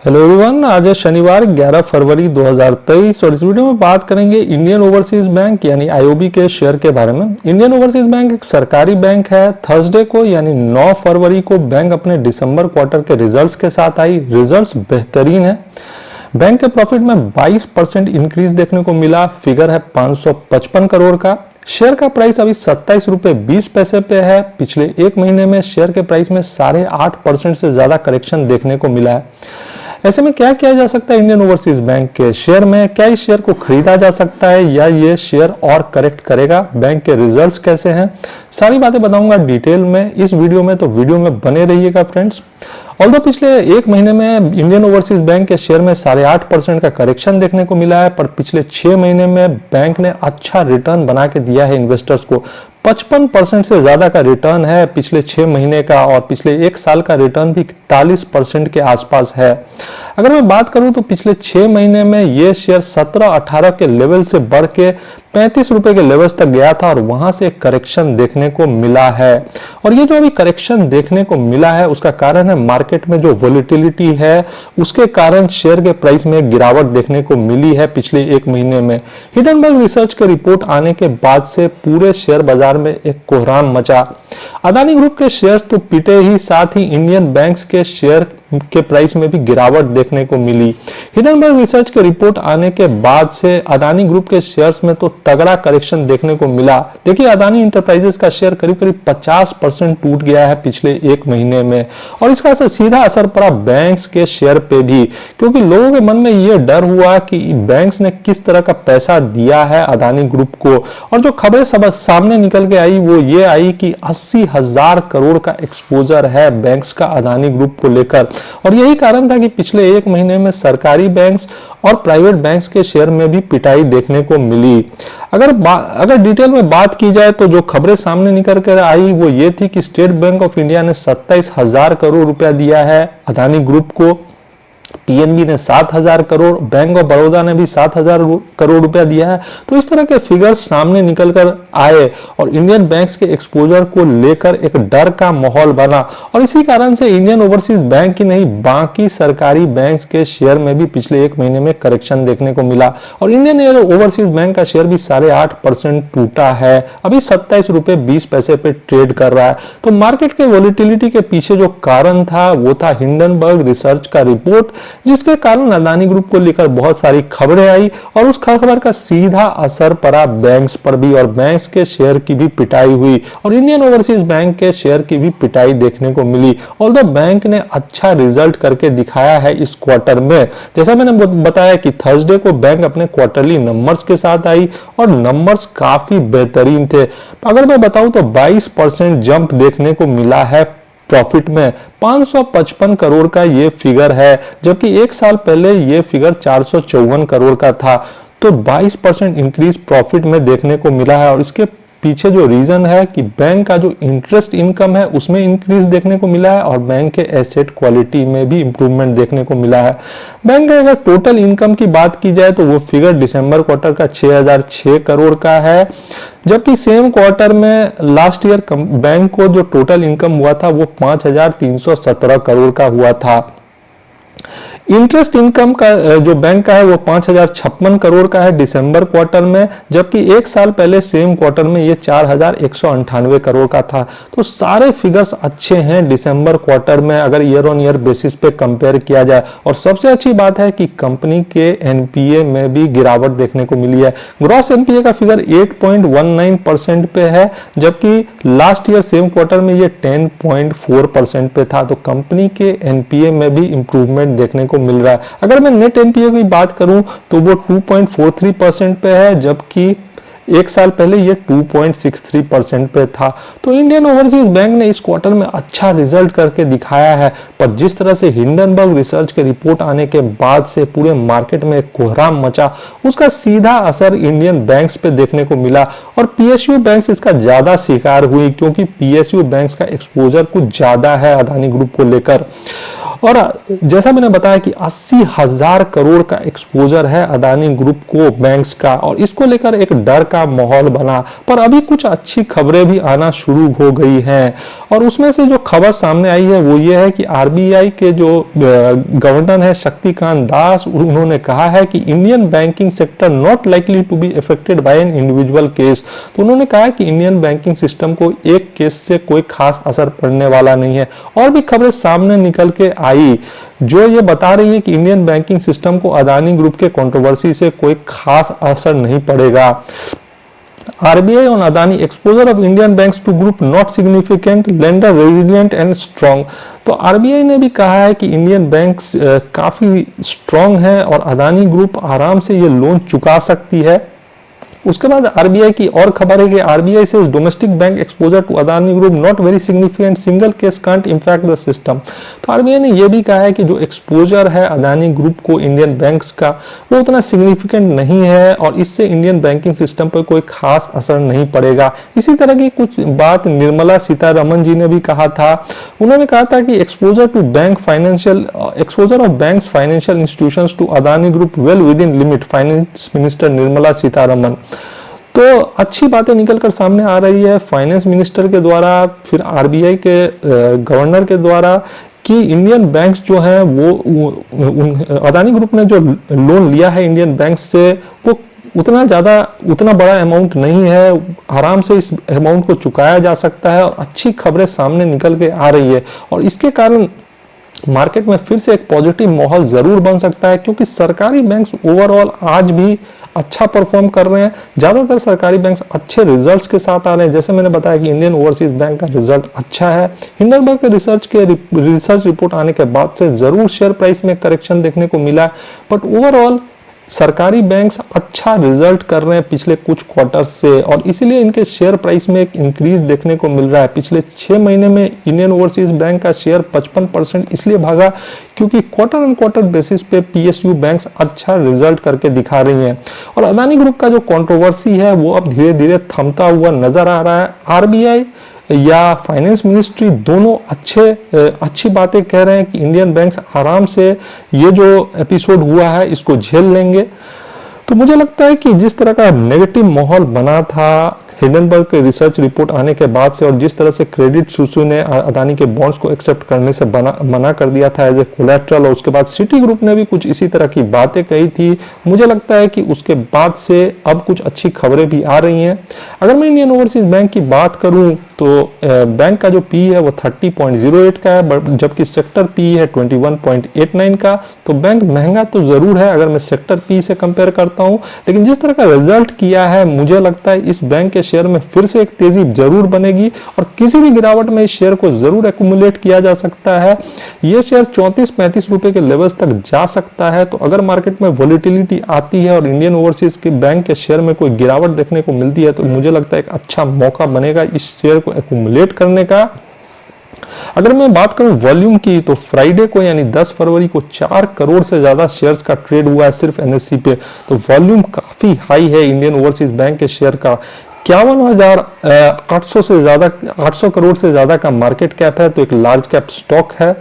Hello everyone, आज है शनिवार 11 फरवरी 2023 और इस वीडियो में बात करेंगे इंडियन ओवरसीज बैंक यानी आईओबी के शेयर के बारे में। इंडियन ओवरसीज बैंक एक सरकारी बैंक है। थर्सडे को यानी 9 फरवरी को बैंक अपने दिसंबर क्वार्टर के रिजल्ट्स के साथ आई। रिजल्ट्स बेहतरीन है। बैंक के प्रॉफिट में 22% इंक्रीज देखने को मिला। फिगर है 555 करोड़ का। शेयर का प्राइस अभी 27 रुपए 20 पैसे पे है। पिछले एक महीने में शेयर के प्राइस में 8.5% से ज्यादा करेक्शन देखने को मिला है। ऐसे में क्या किया जा सकता है इंडियन ओवरसीज बैंक के शेयर में? क्या इस शेयर को खरीदा जा सकता है या ये शेयर और करेक्ट करेगा? बैंक के रिजल्ट्स कैसे हैं? सारी बातें बताऊंगा डिटेल में इस वीडियो में, तो वीडियो में बने रहिएगा फ्रेंड्स। ऑल्दो पिछले एक महीने में इंडियन ओवरसीज बैंक के शेयर में 8.5% का करेक्शन देखने को मिला है, पर पिछले 6 महीने में बैंक ने अच्छा रिटर्न बना के दिया है इन्वेस्टर्स को। 55% से ज्यादा का रिटर्न है पिछले 6 महीने का, और पिछले एक साल का रिटर्न भी 41% के आसपास है। अगर मैं बात करूं तो पिछले 6 महीने में ये शेयर 17-18 के लेवल से बढ़ के 35 रुपए के लेवल्स तक गया था और वहां से करेक्शन देखने को मिला है। और ये जो अभी करेक्शन देखने को मिला है उसका कारण है मार्केट में जो वोलेटिलिटी है, उसके कारण शेयर के प्राइस में गिरावट देखने को मिली है पिछले एक महीने में। हिंडनबर्ग रिसर्च के रिपोर्ट आने के बाद से पूरे शेयर बाजार में एक कोहराम मचा। अदानी ग्रुप के शेयर्स तो पिटे ही, साथ ही इंडियन बैंक्स के शेयर के प्राइस में भी गिरावट देखने को मिली। हिंडनबर्ग रिसर्च के रिपोर्ट आने के बाद से अदानी ग्रुप के शेयर्स में तो तगड़ा करेक्शन देखने को मिला। देखिए, अदानी इंटरप्राइजेस का शेयर करीब 50% टूट गया है पिछले एक महीने में, और इसका सीधा असर पड़ा बैंक्स के शेयर पे भी, क्योंकि लोगों के मन में यह डर हुआ कि बैंक्स ने किस तरह का पैसा दिया है अदानी ग्रुप को। और जो खबरें सब सामने निकल के आई वो ये आई कि 80,000 करोड़ का एक्सपोजर है बैंक्स का अदानी ग्रुप को लेकर। और यही कारण था कि पिछले एक महीने में सरकारी बैंक्स और प्राइवेट बैंक्स के शेयर में भी पिटाई देखने को मिली। अगर डिटेल में बात की जाए तो जो खबरें सामने निकल कर आई वो ये थी कि स्टेट बैंक ऑफ इंडिया ने 27,000 करोड़ रुपया दिया है अदानी ग्रुप को। पीएनबी ने 7,000 करोड़, बैंक ऑफ बड़ौदा ने भी 7,000 करोड़ रुपया दिया है। तो इस तरह के फिगर्स सामने निकल कर आए और इंडियन बैंक्स के एक्सपोजर को लेकर एक डर का माहौल बना, और इसी कारण से इंडियन ओवरसीज बैंक ही नहीं बाकी सरकारी बैंक्स के शेयर में भी पिछले एक महीने में करेक्शन देखने को मिला। और इंडियन ओवरसीज बैंक का शेयर भी 8.5% टूटा है, अभी 27 रुपए 20 पैसे पे ट्रेड कर रहा है। तो मार्केट के वोलेटिलिटी के पीछे जो कारण था वो था हिंडनबर्ग रिसर्च का रिपोर्ट, जिसके कारण अदानी ग्रुप को लेकर बहुत सारी खबरें आई और उस खबर का सीधा असर पड़ा बैंक्स पर भी, और बैंक्स के शेयर की भी पिटाई हुई और इंडियन ओवरसीज बैंक के शेयर की भी पिटाई देखने को मिली। ऑल्दो बैंक ने अच्छा रिजल्ट करके दिखाया है इस क्वार्टर में। जैसा मैंने बताया कि थर्सडे को बैंक अपने क्वार्टरली नंबर्स के साथ आई और नंबर्स काफी बेहतरीन थे। अगर मैं बताऊं तो 22% जंप देखने को मिला है प्रॉफिट में। 555 करोड़ का ये फिगर है, जबकि एक साल पहले ये फिगर 454 करोड़ का था। तो 22% इंक्रीज प्रॉफिट में देखने को मिला है, और इसके पीछे जो रीजन है कि बैंक का जो इंटरेस्ट इनकम है उसमें इंक्रीज देखने को मिला है और बैंक के एसेट क्वालिटी में भी इंप्रूवमेंट देखने को मिला है। बैंक का अगर टोटल इनकम की बात की जाए तो वो फिगर दिसंबर क्वार्टर का 6,006 करोड़ का है, जबकि सेम क्वार्टर में लास्ट ईयर बैंक को जो टोटल इनकम हुआ था वो 5,317 करोड़ का हुआ था। इंटरेस्ट इनकम का जो बैंक का है वो 5,056 करोड़ का है दिसंबर क्वार्टर में, जबकि एक साल पहले सेम क्वार्टर में ये 4,198 करोड़ का था। तो सारे फिगर्स अच्छे हैं दिसंबर क्वार्टर में अगर ईयर ऑन ईयर बेसिस पे कंपेयर किया जाए। और सबसे अच्छी बात है कि कंपनी के एनपीए में भी गिरावट देखने को मिली है। ग्रॉस एनपीए का फिगर 8.19% पे है, जबकि लास्ट ईयर सेम क्वार्टर में ये 10.4% पे था। तो कंपनी के एनपीए में भी इंप्रूवमेंट देखने को मिल रहा है। अगर मैं नेट एनपीए की बात करूं तो वो 2.43% पे है, जबकि एक साल पहले ये 2.63% पे था। तो इंडियन ओवरसीज बैंक ने इस क्वार्टर में अच्छा रिजल्ट करके दिखाया है, पर जिस तरह से हिंडनबर्ग रिसर्च के रिपोर्ट आने के बाद से पूरे मार्केट में कोहराम मचा, उसका सीधा असर इंडियन बैंक्स पे देखने को मिला। और पीएसयू बैंक्स इसका ज्यादा शिकार हुई, क्योंकि पीएसयू बैंक्स का एक्सपोजर कुछ ज्यादा है अदानी ग्रुप को लेकर। और जैसा मैंने बताया कि 80,000 करोड़ का एक्सपोजर है अदानी ग्रुप को बैंक्स का, और इसको लेकर एक डर का माहौल बना। पर अभी कुछ अच्छी खबरें भी आना शुरू हो गई हैं, और उसमें से जो खबर सामने आई है वो ये है कि आरबीआई के जो गवर्नर है शक्तिकांत दास, उन्होंने कहा है कि Indian banking sector not likely to be affected by an individual case. तो उन्होंने कहा कि इंडियन बैंकिंग सिस्टम को एक केस से कोई खास असर पड़ने वाला नहीं है। और भी खबरें सामने निकल के आई जो ये बता रही है कि इंडियन बैंकिंग सिस्टम को अदानी ग्रुप के कंट्रोवर्सी से कोई खास असर नहीं पड़ेगा। RBI on Adani exposure of Indian banks to group not significant, lender resilient and strong। तो RBI ने भी कहा है कि इंडियन बैंक्स काफी स्ट्रांग है और अदानी ग्रुप आराम से ये लोन चुका सकती है। उसके बाद आरबीआई की और खबर है कि आरबीआई से domestic bank exposure to Adani group not very significant, single case can't impact the system. तो आरबीआई ने यह भी कहा है कि जो एक्सपोजर है अदानी ग्रुप को इंडियन बैंक्स का वो उतना सिग्निफिकेंट नहीं है और इससे इंडियन बैंकिंग सिस्टम पर कोई खास असर नहीं पड़ेगा। इसी तरह की कुछ बात निर्मला सीतारमण जी ने भी कहा था। उन्होंने कहा था कि exposure of banks financial institutions to Adani group well within limit, finance minister Nirmala Sitharaman. तो अच्छी बातें निकलकर सामने आ रही है फाइनेंस मिनिस्टर के द्वारा, फिर आरबीआई के गवर्नर के द्वारा, कि इंडियन बैंक्स जो हैं वो अदानी ग्रुप ने जो लोन लिया है इंडियन बैंक्स से वो उतना बड़ा अमाउंट नहीं है, आराम से इस अमाउंट को चुकाया जा सकता है और अच्छी खबरें सामने निकल के आ रही है। और इसके कारण मार्केट में फिर से एक पॉजिटिव माहौल जरूर बन सकता है, क्योंकि सरकारी बैंक्स ओवरऑल आज भी अच्छा परफॉर्म कर रहे हैं। ज्यादातर सरकारी बैंक्स अच्छे रिजल्ट्स के साथ आ रहे हैं। जैसे मैंने बताया कि इंडियन ओवरसीज बैंक का रिजल्ट अच्छा है। हिंडनबर्ग के रिसर्च रिपोर्ट आने के बाद से जरूर शेयर प्राइस में करेक्शन देखने को मिला, बट ओवरऑल सरकारी बैंक्स अच्छा रिजल्ट कर रहे हैं पिछले कुछ क्वार्टर्स से, और इसीलिए इनके शेयर प्राइस में एक इंक्रीज देखने को मिल रहा है। पिछले 6 महीने में इंडियन ओवरसीज बैंक का शेयर 55% इसलिए भागा क्योंकि क्वार्टर ऑन क्वार्टर बेसिस पे पीएसयू बैंक्स अच्छा रिजल्ट करके दिखा रही हैं। और अदानी ग्रुप का जो कंट्रोवर्सी है वो अब धीरे धीरे थमता हुआ नजर आ रहा है। आरबीआई या फाइनेंस मिनिस्ट्री दोनों अच्छी बातें कह रहे हैं कि इंडियन बैंक्स आराम से ये जो एपिसोड हुआ है इसको झेल लेंगे। तो मुझे लगता है कि जिस तरह का नेगेटिव माहौल बना था हिंडनबर्ग के रिसर्च रिपोर्ट आने के बाद से, और जिस तरह से क्रेडिट सुसु ने अदानी के बॉन्ड्स को एक्सेप्ट करने से मना कर दिया था एज ए कोलैटरल, और उसके बाद सिटी ग्रुप ने भी कुछ इसी तरह की बातें कही थी, मुझे लगता है कि उसके बाद से अब कुछ अच्छी खबरें भी आ रही हैं। अगर मैं इंडियन ओवरसीज बैंक की बात करूं तो बैंक का जो पी है वो 30.08 का है, जबकि सेक्टर पी है 21.89 का। तो बैंक महंगा तो जरूर है अगर मैं सेक्टर पी से कंपेयर करता हूं, लेकिन जिस तरह का रिजल्ट किया है मुझे लगता है इस बैंक के शेयर में फिर से एक तेजी जरूर बनेगी और किसी भी गिरावट में इस शेयर को जरूर एक्यूमुलेट किया जा सकता है। यह शेयर 34-35 रुपए के लेवल्स तक जा सकता है। तो अगर मार्केट में वोलेटिलिटी आती है और इंडियन ओवरसीज के बैंक के शेयर में कोई गिरावट देखने को मिलती है तो मुझे लगता है एक अच्छा मौका बनेगा इस शेयर को एक्यूमुलेट करने का। अगर मैं बात करूं वॉल्यूम की तो फ्राइडे को यानी 10 फरवरी को 4 करोड़ से ज्यादा शेयर्स का ट्रेड हुआ है सिर्फ एनएससी पे। तो वॉल्यूम काफी हाई है इंडियन ओवरसीज बैंक के शेयर का। 51,800 करोड़ से ज्यादा का मार्केट कैप है, तो एक लार्ज कैप स्टॉक है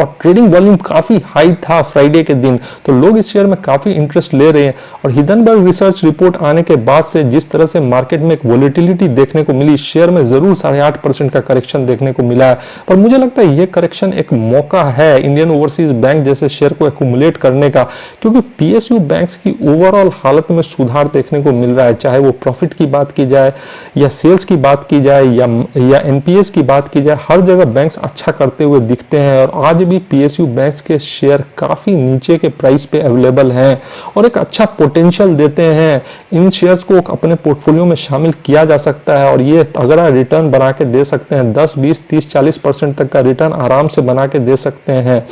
और ट्रेडिंग वॉल्यूम काफी हाई था फ्राइडे के दिन, तो लोग इस शेयर में काफी इंटरेस्ट ले रहे हैं। और हिंडनबर्ग रिसर्च रिपोर्ट आने के बाद से जिस तरह से मार्केट में एक वोलेटिलिटी देखने को मिली, शेयर में जरूर 8.5% का करेक्शन देखने को मिला है। पर मुझे लगता है ये करेक्शन एक मौका है इंडियन ओवरसीज बैंक जैसे शेयर को एक्यूमुलेट करने का, क्योंकि पीएसयू बैंक्स की ओवरऑल हालत में सुधार देखने को मिल रहा है, चाहे वो प्रॉफिट की बात की जाए या सेल्स की बात की जाए या एनपीएस की बात की जाए, हर जगह बैंक्स अच्छा करते हुए दिखते हैं। और आज भी पीएसयू बैंक्स के शेयर काफी नीचे के प्राइस पे अवेलेबल हैं और एक अच्छा पोटेंशियल देते हैं। इन शेयर्स को अपने पोर्टफोलियो में शामिल किया जा सकता है और ये तगड़ा रिटर्न बना के दे सकते हैं। 10, 20, 30, 40% तक का रिटर्न आराम से बना के दे सकते हैं।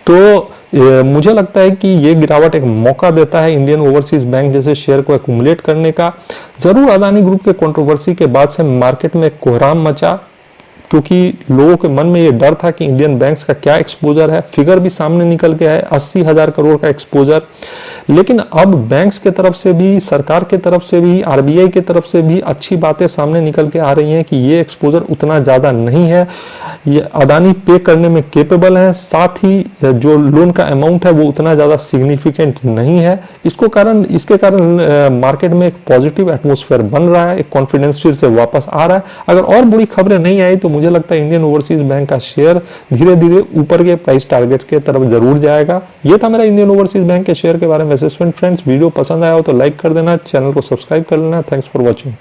तो मुझे लगता है कि ये गिरावट एक मौका देता है इंडियन ओवरसीज बैंक जैसे शेयर को एक्यूमुलेट करने का। जरूर अदानी ग्रुप के कंट्रोवर्सी के बाद से मार्केट में कोहराम मचा, क्योंकि लोगों के मन में ये डर था कि इंडियन बैंक्स का क्या एक्सपोजर है। फिगर भी सामने निकल के है 80,000 करोड़ का एक्सपोजर। लेकिन अब बैंक्स के तरफ से भी, सरकार के तरफ से भी, आरबीआई के तरफ से भी अच्छी बातें सामने निकल के आ रही हैं कि ये एक्सपोजर उतना ज्यादा नहीं है, ये अदानी पे करने में केपेबल है, साथ ही जो लोन का अमाउंट है वो उतना ज्यादा सिग्निफिकेंट नहीं है। इसके कारण मार्केट में एक पॉजिटिव एटमॉस्फेयर बन रहा है, एक कॉन्फिडेंस फिर से वापस आ रहा है। अगर और बुरी खबरें नहीं आई तो मुझे लगता है इंडियन ओवरसीज बैंक का शेयर धीरे धीरे ऊपर के प्राइस टारगेट के तरफ जरूर जाएगा। ये था मेरा इंडियन ओवरसीज बैंक के शेयर के बारे में असेसमेंट। फ्रेंड्स, वीडियो पसंद आया हो तो लाइक कर देना, चैनल को सब्सक्राइब कर लेना। Thanks for watching.